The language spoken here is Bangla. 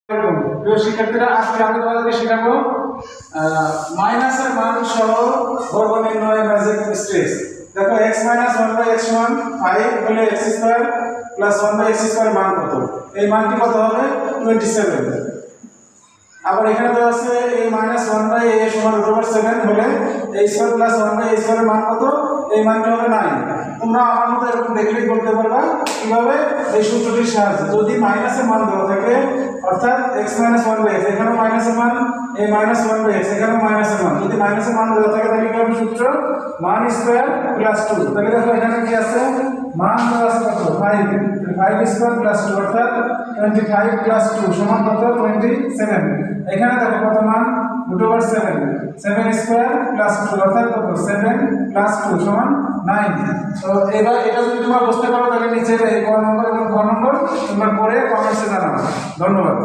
প্রিয় শিক্ষার্থীরা, আজকে আমি তোমাদেরকে শেখাবো মাইনাসের মান সহ বর্গ নির্ণয়ের ম্যাজিক স্ট্রেস। দেখো x - 1/x সমান 5 হলে x² + 1/x² মান কত? এই মানটি কত হবে? 27। আবার এখানে তো আছে a - 1/a সমান √7 হলে a² + 1/a² এর মান কত? এই মানটি হবে 9। তোমরা আমার মতো এরকম দেখলেই বলতে পারবা কিভাবে, এই সূত্রটির সাহায্যে। যদি মাইনাসের মান দেওয়া থাকে, অর্থাৎ x - 1/x, এখানেও মাইনাসের মান, a - 1/x, এখানেও মাইনাসের মান। যদি মাইনাসের মান দেওয়া থাকে তাহলে কি হবে সূত্র? মান স্কয়ার প্লাস 2। তাহলে দেখো এখানে কি আছে? মান দেওয়া আছে কত? 5 স্কয়ার প্লাস 2 অর্থাৎ 25 প্লাস 2 সমান কত? 27। এখানে দেখো কত মান? √7 7 স্কয়ার প্লাস 2 অর্থাৎ কত? 7 প্লাস 2 সমান 9। তো এবার এটা যদি তোমরা বুঝতে পারো তাহলে নিচে এই ক নম্বর এবং খ নম্বর তোমরা করে কমেন্টসে জানাও। ধন্যবাদ।